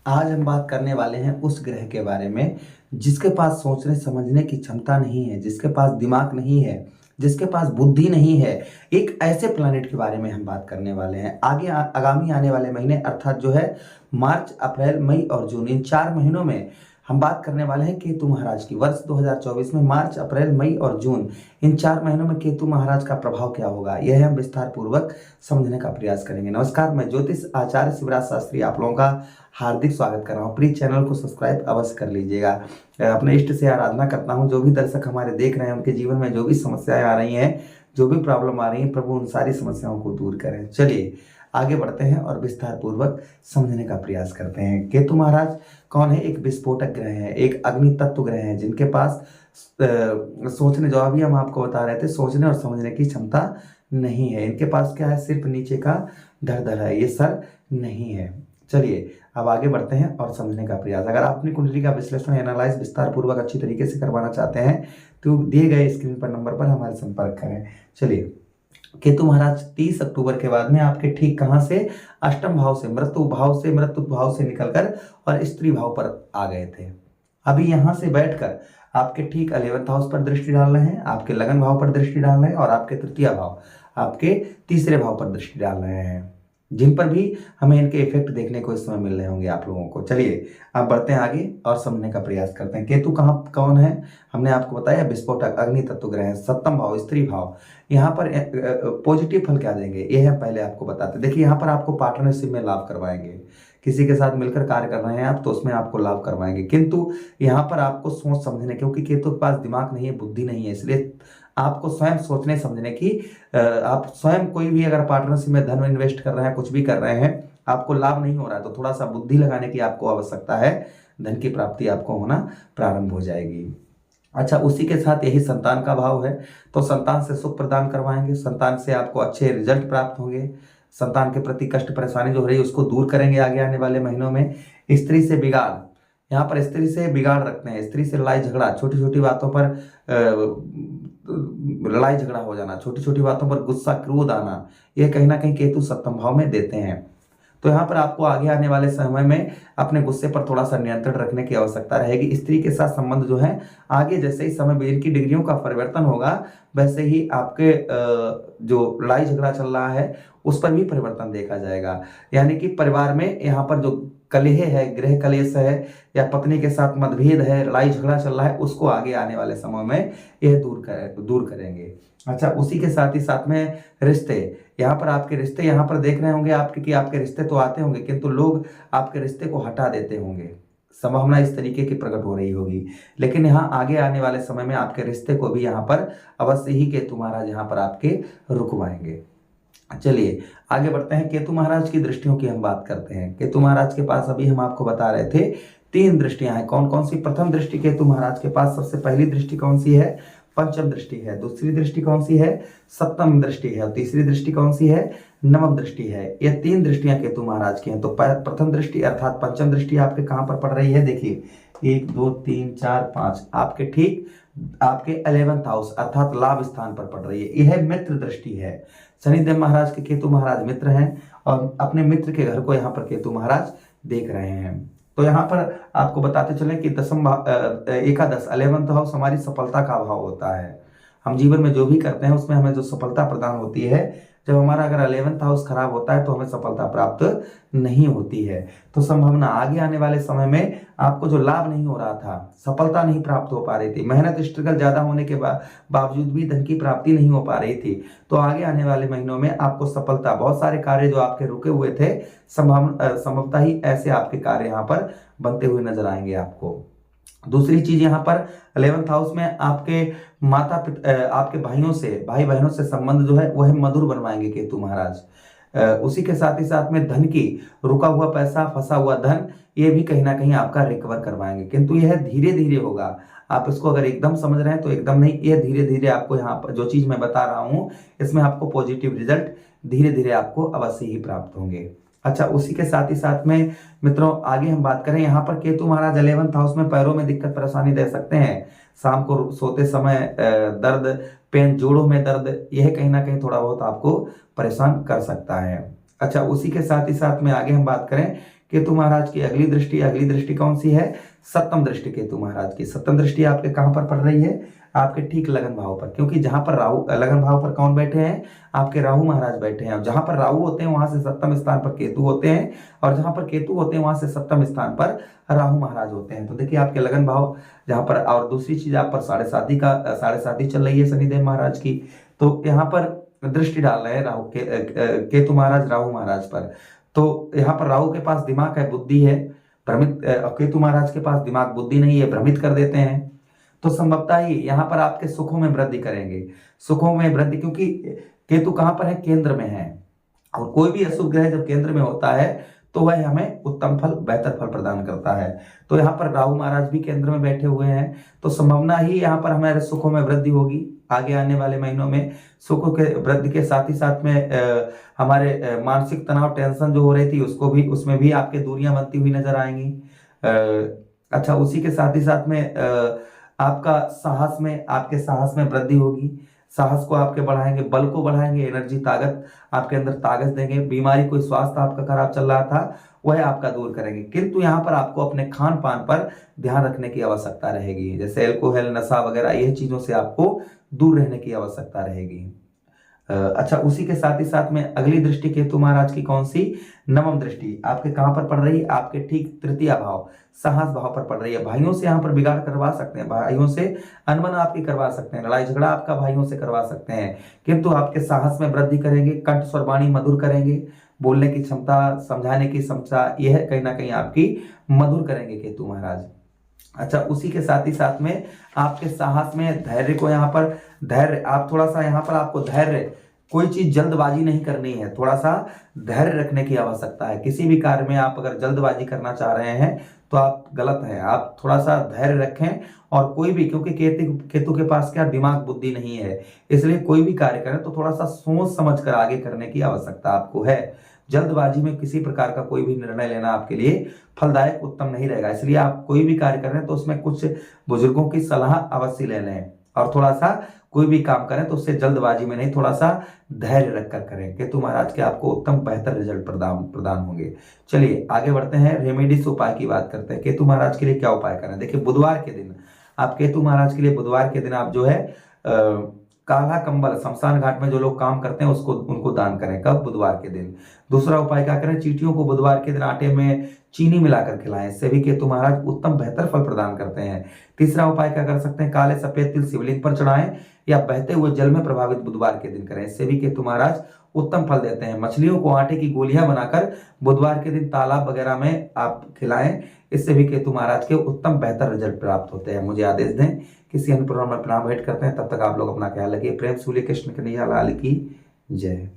आज हम बात करने वाले हैं उस ग्रह के बारे में जिसके पास सोचने समझने की क्षमता नहीं है, जिसके पास दिमाग नहीं है, जिसके पास बुद्धि नहीं है। एक ऐसे प्लैनेट के बारे में हम बात करने वाले हैं। आगामी आने वाले महीने अर्थात जो है मार्च, अप्रैल, मई और जून, इन 4 महीनों में हम बात करने वाले हैं केतु महाराज की। वर्ष 2024 में मार्च, अप्रैल, मई और जून, इन 4 महीनों में केतु महाराज का प्रभाव क्या होगा, यह हम विस्तार पूर्वक समझने का प्रयास करेंगे। नमस्कार, मैं ज्योतिष आचार्य शिवराज शास्त्री आप लोगों का हार्दिक स्वागत कर रहा हूँ। प्लीज चैनल को सब्सक्राइब अवश्य कर लीजिएगा। अपने इष्ट से आराधना करता हूँ, जो भी दर्शक हमारे देख रहे हैं उनके जीवन में जो भी समस्याएं आ रही हैं, जो भी प्रॉब्लम आ रही है, प्रभु उन सारी समस्याओं को दूर करें। चलिए आगे बढ़ते हैं और विस्तार पूर्वक समझने का प्रयास करते हैं। केतु महाराज कौन है? एक विस्फोटक ग्रह है, एक अग्नि तत्व ग्रह है, जिनके पास सोचने, जो अभी हम आपको बता रहे थे, सोचने और समझने की क्षमता नहीं है। इनके पास क्या है? सिर्फ नीचे का धड़ है, ये सर नहीं है। चलिए अब आगे बढ़ते हैं और समझने का प्रयास। अगर आप अपनी कुंडली का विश्लेषण एनालाइज विस्तार पूर्वक अच्छी तरीके से करवाना चाहते हैं तो दिए गए स्क्रीन पर नंबर पर हमारे संपर्क करें। चलिए, केतु महाराज 30 अक्टूबर के बाद में आपके ठीक कहां से? अष्टम भाव से, मृत्यु भाव से निकलकर और स्त्री भाव पर आ गए थे। अभी यहां से बैठकर आपके ठीक 11th हाउस पर दृष्टि डाल रहे हैं, आपके लगन भाव पर दृष्टि डाल रहे हैं और आपके तृतीय भाव, आपके तीसरे भाव पर दृष्टि डाल रहे हैं, जिन पर भी हमें इनके इफेक्ट देखने को इस समय मिल रहे होंगे आप लोगों को। चलिए अब बढ़ते हैं आगे और समझने का प्रयास करते हैं। केतु कौन है? हमने आपको बताया विस्फोटक अग्नि तत्व ग्रह है, सप्तम भाव, स्त्री भाव। यहाँ पर पॉजिटिव फल क्या देंगे ये है पहले आपको बताते। देखिए यहाँ पर आपको पार्टनरशिप में लाभ करवाएंगे, किसी के साथ मिलकर कार्य कर रहे हैं आप तो उसमें आपको लाभ करवाएंगे, किंतु यहाँ पर आपको सोच समझने, क्योंकि केतु के पास दिमाग नहीं है, बुद्धि नहीं है, इसलिए आपको स्वयं सोचने समझने की, आप स्वयं कोई भी अगर पार्टनरशिप में धन इन्वेस्ट कर रहे हैं, कुछ भी कर रहे हैं, आपको लाभ नहीं हो रहा है तो थोड़ा सा बुद्धि लगाने की आपको आवश्यकता है। धन की प्राप्ति आपको होना प्रारंभ हो जाएगी। अच्छा, उसी के साथ यही संतान का भाव है, तो संतान से सुख प्रदान करवाएंगे, संतान से आपको अच्छे रिजल्ट प्राप्त होंगे, संतान के प्रति कष्ट परेशानी जो हो रही है उसको दूर करेंगे आगे आने वाले महीनों में। स्त्री से बिगाड़, यहाँ पर स्त्री से बिगाड़ रखते हैं, स्त्री से लड़ाई झगड़ा, छोटी छोटी बातों पर लड़ाई झगड़ा हो जाना, छोटी छोटी बातों पर गुस्सा, क्रोध आना, ये कहीं ना कहीं केतु सप्तम भाव में देते हैं। तो यहाँ पर आपको आगे आने वाले समय में अपने गुस्से पर थोड़ा सा नियंत्रण रखने की आवश्यकता रहेगी। स्त्री के साथ संबंध जो है आगे जैसे ही समय में इनकी डिग्रियों का परिवर्तन होगा वैसे ही आपके जो लड़ाई झगड़ा चल रहा है उस पर भी परिवर्तन देखा जाएगा। यानी कि परिवार में यहाँ पर जो कलह है, गृह कलेश है या पत्नी के साथ मतभेद है, लड़ाई झगड़ा चल रहा है, उसको आगे आने वाले समय में यह दूर करेंगे। अच्छा, उसी के साथ ही साथ में रिश्ते, यहाँ पर आपके रिश्ते, यहाँ पर देख रहे होंगे आपके कि आपके रिश्ते तो आते होंगे किंतु लोग आपके रिश्ते को हटा देते होंगे, संभावना इस तरीके की प्रकट हो रही होगी। लेकिन यहाँ आगे आने वाले समय में आपके रिश्ते को भी यहाँ पर अवश्य ही केतु महाराज यहाँ पर आपके रुकवाएंगे। चलिए आगे बढ़ते हैं। केतु महाराज की दृष्टियों की हम बात करते हैं। केतु महाराज के पास अभी हम आपको बता रहे थे 3 दृष्टियां हैं। कौन कौन सी? प्रथम दृष्टि केतु महाराज के पास सबसे पहली दृष्टि कौन सी है? पंचम दृष्टि है। दूसरी दृष्टि कौन सी है? सप्तम दृष्टि है। और तीसरी दृष्टि कौन सी है? नवम दृष्टि है। ये 3 दृष्टियां केतु महाराज की हैं। तो प्रथम दृष्टि अर्थात पंचम दृष्टि आपके कहां पर पड़ रही है? देखिए 1 2 3 4 5 आपके ठीक आपके 11th हाउस अर्थात लाभ स्थान पर पड़ रही है। यह मित्र दृष्टि है। शनिदेव महाराज के केतु महाराज मित्र हैं और अपने मित्र के घर को यहाँ पर केतु महाराज देख रहे हैं। तो यहाँ पर आपको बताते चले कि एकादश 11th हाउस हमारी सफलता का भाव होता है। हम जीवन में जो भी करते हैं उसमें हमें जो सफलता प्रदान होती है, जब हमारा अगर 11th हाउस खराब होता है तो हमें सफलता प्राप्त नहीं होती है। तो संभावना आगे आने वाले समय में आपको जो लाभ नहीं हो रहा था, सफलता नहीं प्राप्त हो पा रही थी, मेहनत स्ट्रगल ज्यादा होने के बावजूद भी धन की प्राप्ति नहीं हो पा रही थी, तो आगे आने वाले महीनों में आपको सफलता, बहुत सारे कार्य जो आपके रुके हुए थे संभवतः ही ऐसे आपके कार्य यहाँ पर बनते हुए नजर आएंगे आपको। दूसरी चीज यहाँ पर 11th हाउस में आपके माता पिता, आपके भाई बहनों से संबंध जो है वह मधुर बनवाएंगे केतु महाराज। उसी के साथ ही साथ में धन की, रुका हुआ पैसा, फंसा हुआ धन, ये भी कहीं ना कहीं आपका रिकवर करवाएंगे, किंतु यह धीरे धीरे होगा। आप इसको अगर एकदम समझ रहे हैं तो एकदम नहीं, यह धीरे धीरे आपको यहाँ पर जो चीज मैं बता रहा हूँ इसमें आपको पॉजिटिव रिजल्ट धीरे धीरे आपको अवश्य ही प्राप्त होंगे। अच्छा, उसी के साथ ही साथ में मित्रों आगे हम बात करें, यहाँ पर केतु महाराज 11th हाउस में पैरों में दिक्कत परेशानी दे सकते हैं। शाम को सोते समय दर्द, पेन, जोड़ों में दर्द, यह कहीं ना कहीं थोड़ा बहुत आपको परेशान कर सकता है। अच्छा, उसी के साथ ही साथ में आगे हम बात करें केतु महाराज की अगली दृष्टि कौन सी है? सप्तम दृष्टि केतु महाराज की। सप्तम दृष्टि आपके कहां पर पड़ रही है? आपके ठीक लगन भाव पर, क्योंकि जहां पर राहु, लगन भाव पर कौन बैठे हैं? आपके राहु महाराज बैठे हैं। और जहां पर राहु होते हैं वहां से सप्तम स्थान पर केतु होते हैं, और जहां पर केतु होते हैं वहां से सप्तम स्थान पर राहु महाराज होते हैं। तो देखिए आपके लगन भाव जहां पर, और दूसरी चीज आप पर साढ़े साथी चल रही है शनिदेव महाराज की, तो यहाँ पर दृष्टि डाल रहे हैं केतु महाराज राहु महाराज पर। तो यहाँ पर राहु के पास दिमाग है, बुद्धि है, भ्रमित, केतु महाराज के पास दिमाग बुद्धि नहीं है, भ्रमित कर देते हैं। तो संभवतः ही यहाँ पर आपके सुखों में वृद्धि करेंगे, सुखों में वृद्धि, क्योंकि केतु कहां पर है? केंद्र में है। और कोई भी अशुभ ग्रह जब केंद्र में होता है तो वह हमें उत्तम फल, बेहतर फल प्रदान करता है। तो यहाँ पर राहु महाराज भी केंद्र में बैठे हुए हैं, तो संभावना ही यहाँ पर हमारे सुखों में वृद्धि होगी। आगे आने वाले महीनों में सुखों के वृद्धि के साथ ही साथ में हमारे मानसिक तनाव, टेंशन जो हो रही थी उसमें भी आपके दूरियां बनती हुई नजर आएंगी। अच्छा, उसी के साथ ही साथ में आपका आपके साहस में वृद्धि होगी। साहस को आपके बढ़ाएंगे, बल को बढ़ाएंगे, एनर्जी, ताकत, आपके अंदर ताकत देंगे। बीमारी, कोई स्वास्थ्य आपका खराब चल रहा था वह आपका दूर करेंगे। किंतु यहाँ पर आपको अपने खान पान पर ध्यान रखने की आवश्यकता रहेगी, जैसे अल्कोहल, नशा वगैरह, यह चीजों से आपको दूर रहने की आवश्यकता रहेगी। अच्छा, उसी के साथ ही साथ में अगली दृष्टि केतु महाराज की कौन सी? नवम दृष्टि आपके कहां पर पड़ रही है? आपके ठीक तृतीय भाव, साहस भाव पर पड़ रही है। भाइयों से यहाँ पर बिगाड़ करवा सकते हैं, भाइयों से अनबन आपकी करवा सकते हैं, लड़ाई झगड़ा आपका भाइयों से करवा सकते हैं, किंतु आपके साहस में वृद्धि करेंगे, कंठ स्वर वाणी मधुर करेंगे, बोलने की क्षमता, समझाने की क्षमता, यह कहीं ना कहीं आपकी मधुर करेंगे केतु महाराज। अच्छा, उसी के साथ ही साथ में आपके साहस में धैर्य को, यहाँ पर धैर्य, आप थोड़ा सा यहाँ पर आपको धैर्य, कोई चीज जल्दबाजी नहीं करनी है, थोड़ा सा धैर्य रखने की आवश्यकता है। किसी भी कार्य में आप अगर जल्दबाजी करना चाह रहे हैं तो आप गलत हैं, आप थोड़ा सा धैर्य रखें। और कोई भी, क्योंकि केतु के पास क्या, दिमाग बुद्धि नहीं है, इसलिए कोई भी कार्य करें तो थोड़ा सा सोच समझ कर आगे करने की आवश्यकता आपको है। जल्दबाजी में किसी प्रकार का कोई भी निर्णय लेना आपके लिए फलदायक, उत्तम नहीं रहेगा। इसलिए आप कोई भी कार्य कर रहे हैं तो उसमें कुछ बुजुर्गों की सलाह अवश्य ले लें, और थोड़ा सा कोई भी काम करें तो उससे जल्दबाजी में नहीं, थोड़ा सा धैर्य रखकर करें। केतु महाराज के आपको उत्तम बेहतर रिजल्ट प्रदान होंगे। चलिए आगे बढ़ते हैं, रेमेडीज उपाय की बात करते हैं। केतु महाराज के लिए क्या उपाय करें? देखिए, बुधवार के दिन आप केतु महाराज के लिए, बुधवार के दिन आप जो है काला कंबल, शमशान घाट में जो लोग काम करते हैं उनको दान करें। कब? बुधवार के दिन। दूसरा उपाय क्या करें? चींटियों को बुधवार के दिन आटे में चीनी मिलाकर खिलाएं, इससे भी केतु महाराज उत्तम बेहतर फल प्रदान करते हैं। तीसरा उपाय क्या कर सकते हैं? काले सफेद तिल शिवलिंग पर चढ़ाएं या बहते हुए जल में प्रभावित बुधवार के दिन करें, इससे भी केतु महाराज उत्तम फल देते हैं। मछलियों को आटे की गोलियां बनाकर बुधवार के दिन तालाब वगैरह में आप खिलाएं, इससे भी केतु महाराज के उत्तम बेहतर रिजल्ट प्राप्त होते हैं। मुझे आदेश दें, किसी अन्य प्रोग्राम में अपना वेट करते हैं, तब तक आप लोग अपना ख्याल रखिए। प्रेम सूर्य कृष्ण कन्हैया लाल की जय।